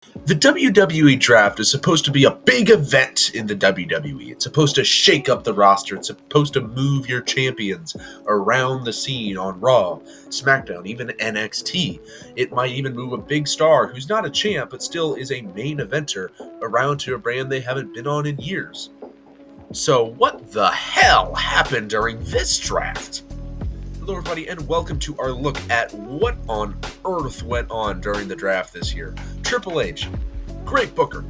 The WWE Draft is supposed to be a big event in the WWE. It's supposed to shake up the roster. It's supposed to move your champions around the scene on Raw, SmackDown, even NXT. It might even move a big star who's not a champ but still is a main eventer around to a brand they haven't been on in years. So what the hell happened during this draft? Hello everybody and welcome to our look at what on earth went on during the draft this year. Triple H, great booker.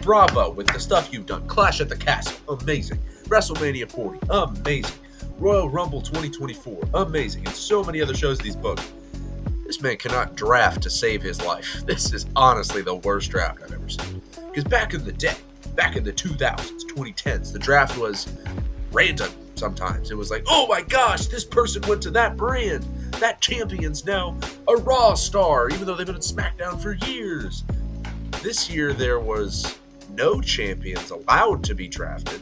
Bravo with the stuff you've done. Clash at the Castle, amazing. WrestleMania 40, amazing. Royal Rumble 2024, amazing. And so many other shows he's booked. This man cannot draft to save his life. This is honestly the worst draft I've ever seen. Because back in the day, back in the 2000s, 2010s, the draft was random. Sometimes it was like, oh my gosh, this person went to that brand. That champion's now a Raw star, even though they've been at SmackDown for years. This year, there was no champions allowed to be drafted.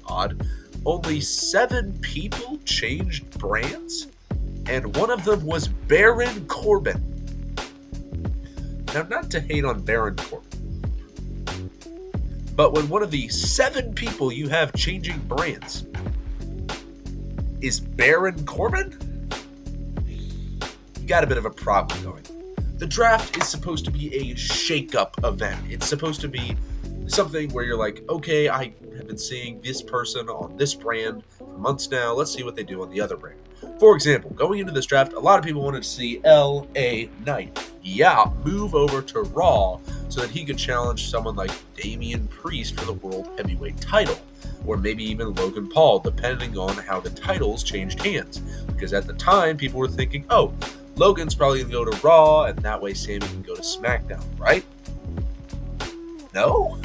Odd. Only 7 people changed brands, and one of them was Baron Corbin. Now, not to hate on Baron Corbin, but when one of the 7 people you have changing brands is Baron Corbin, you got a bit of a problem going. The draft is supposed to be a shake-up event. It's supposed to be something where you're like, okay, I have been seeing this person on this brand for months now. Let's see what they do on the other brand. For example, going into this draft, a lot of people wanted to see L.A. Knight. Yeah, move over to Raw so that he could challenge someone like Damian Priest for the World Heavyweight title, or maybe even Logan Paul, depending on how the titles changed hands. Because at the time, people were thinking, oh, Logan's probably going to go to Raw, and that way Sami can go to SmackDown, right? No?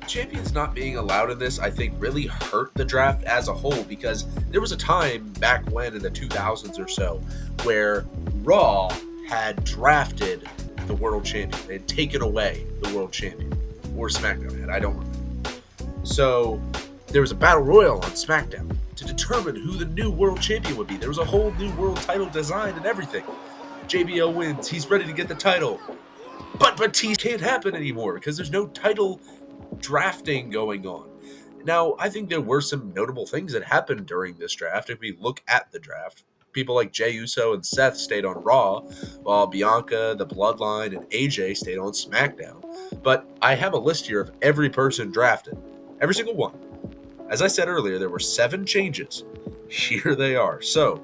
Champions not being allowed in this, I think, really hurt the draft as a whole, because there was a time back when in the 2000s or so where Raw had drafted the world champion. They had taken away the world champion, or SmackDown had, I don't remember. So there was a battle royal on SmackDown to determine who the new world champion would be. There was a whole new world title design and everything. JBL wins, he's ready to get the title. But Batista can't happen anymore because there's no title drafting going on. Now, I think there were some notable things that happened during this draft. If we look at the draft, people like Jey Uso and Seth stayed on Raw, while Bianca, the Bloodline, and AJ stayed on SmackDown. But I have a list here of every person drafted. Every single one. As I said earlier, there were 7 changes. Here they are. So,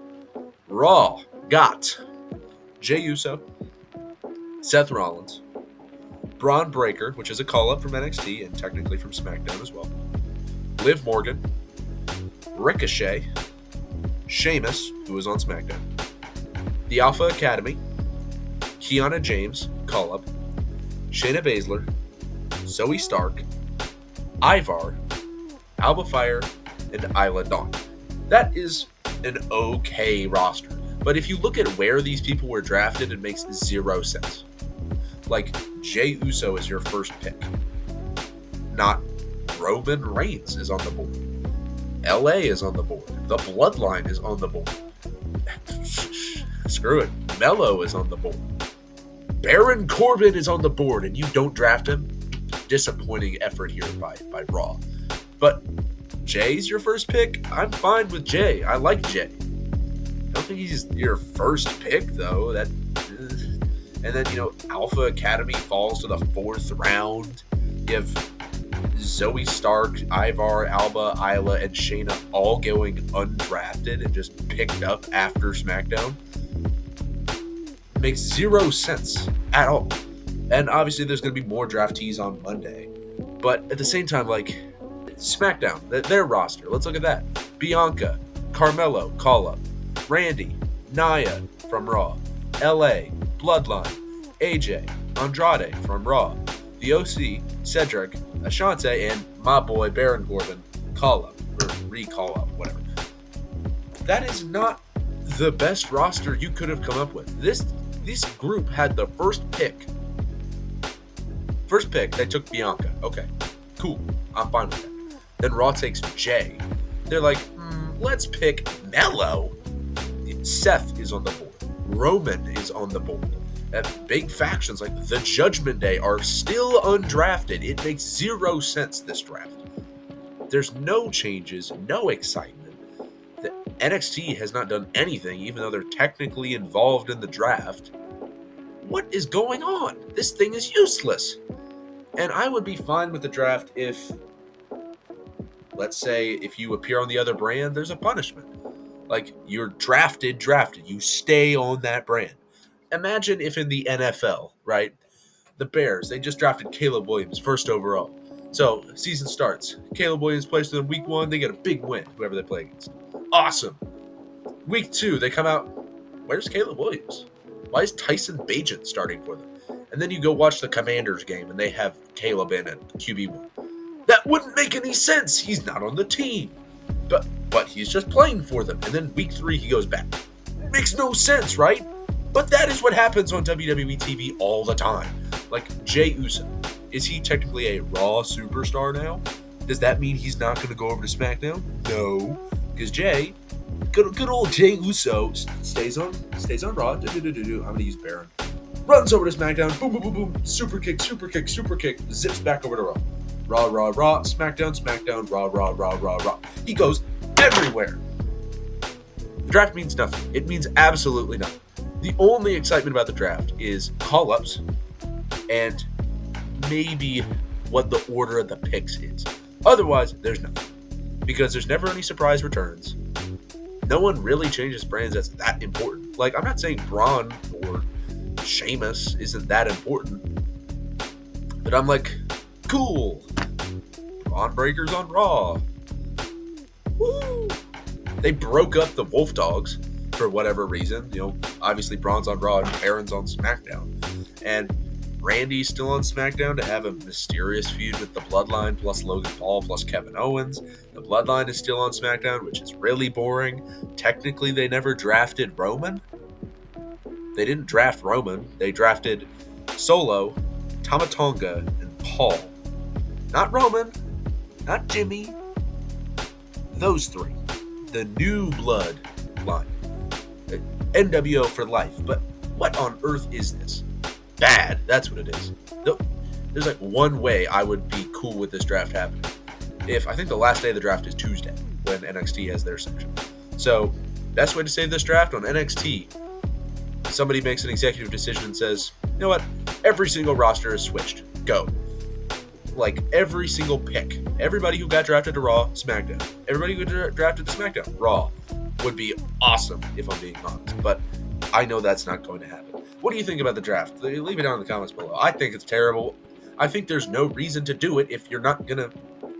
Raw got Jey Uso, Seth Rollins, Braun Breaker, which is a call-up from NXT and technically from SmackDown as well, Liv Morgan, Ricochet, Sheamus, who was on SmackDown, the Alpha Academy, Kiana James, call-up, Shayna Baszler, Zoe Stark, Ivar, Alba Fire, and Isla Dawn. That is an okay roster. But if you look at where these people were drafted, it makes 0 sense. Like, Jey Uso is your first pick. Not Roman Reigns is on the board. LA is on the board. The Bloodline is on the board. Screw it. Mello is on the board. Baron Corbin is on the board, and you don't draft him? Disappointing effort here by Raw. But Jay's your first pick? I'm fine with Jey. I like Jey. I don't think he's your first pick, though. And then, Alpha Academy falls to the 4th round. You have Zoe Stark, Ivar, Alba, Isla, and Shayna all going undrafted and just picked up after SmackDown. It makes 0 sense at all. And obviously there's going to be more draftees on Monday. But at the same time, SmackDown, their roster, let's look at that. Bianca, Carmelo, call-up. Randy, Nia from Raw. LA, Bloodline, AJ, Andrade from Raw. The OC, Cedric, Ashante, and my boy Baron Corbin, call-up, or re-call-up, whatever. That is not the best roster you could have come up with. This group had the first pick. First pick, they took Bianca. Okay, cool. I'm fine with that. Then Raw takes Jey. They're like, let's pick Mello. Seth is on the board. Roman is on the board. That big factions like the Judgment Day are still undrafted. It makes zero sense, this draft. There's no changes, no excitement. The NXT has not done anything, even though they're technically involved in the draft. What is going on? This thing is useless. And I would be fine with the draft if, let's say, if you appear on the other brand, there's a punishment. Like, you're drafted. You stay on that brand. Imagine if in the NFL, right, the Bears, they just drafted Caleb Williams, first overall. So, season starts. Caleb Williams plays for them week 1. They get a big win, whoever they play against. Awesome. Week 2, they come out. Where's Caleb Williams? Why is Tyson Bagent starting for them? And then you go watch the Commanders game, and they have Caleb in at QB1. That wouldn't make any sense. He's not on the team. But he's just playing for them. And then week 3, he goes back. It makes no sense, right? But that is what happens on WWE TV all the time. Like Jey Uso. Is he technically a Raw superstar now? Does that mean he's not going to go over to SmackDown? No. Because good old Jey Uso stays on Raw. I'm going to use Baron. Runs over to SmackDown. Boom, boom, boom, boom. Super kick. Zips back over to Raw. Raw. SmackDown. Raw. He goes everywhere. The draft means nothing. It means absolutely nothing. The only excitement about the draft is call-ups and maybe what the order of the picks is. Otherwise, there's nothing. Because there's never any surprise returns. No one really changes brands that's that important. Like, I'm not saying Braun or Sheamus isn't that important. But I'm like, cool. Braun Breakers on Raw. Woo! They broke up the Wolf Dogs for whatever reason. You know, obviously Braun's on Raw and Aaron's on SmackDown. And Randy's still on SmackDown to have a mysterious feud with the Bloodline plus Logan Paul plus Kevin Owens. The Bloodline is still on SmackDown, which is really boring. Technically, they never drafted Roman. They didn't draft Roman. They drafted Solo, Tama Tonga, and Paul. Not Roman, not Jimmy. Those 3. The new blood line. NWO for life. But what on earth is this? Bad. That's what it is. There's like one way I would be cool with this draft happening. I think the last day of the draft is Tuesday when NXT has their section. So, best way to save this draft on NXT, somebody makes an executive decision and says, you know what? Every single roster is switched. Go. Like, every single pick. Everybody who got drafted to Raw, SmackDown. Everybody who got drafted to SmackDown, Raw. Would be awesome, if I'm being honest. But I know that's not going to happen. What do you think about the draft? Leave it down in the comments below. I think it's terrible. I think there's no reason to do it if you're not going to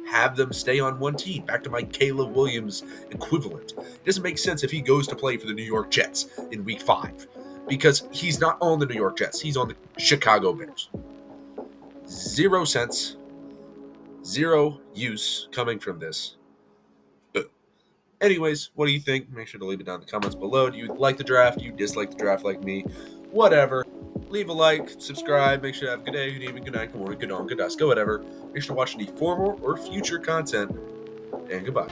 have them stay on one team. Back to my Caleb Williams equivalent. It doesn't make sense if he goes to play for the New York Jets in week 5. Because he's not on the New York Jets. He's on the Chicago Bears. 0 sense. 0 use coming from this. Anyways, what do you think? Make sure to leave it down in the comments below. Do you like the draft? Do you dislike the draft like me? Whatever. Leave a like, subscribe, make sure to have a good day, good evening, good night, good morning, good dawn, good dusk, go whatever. Make sure to watch any former or future content, and goodbye.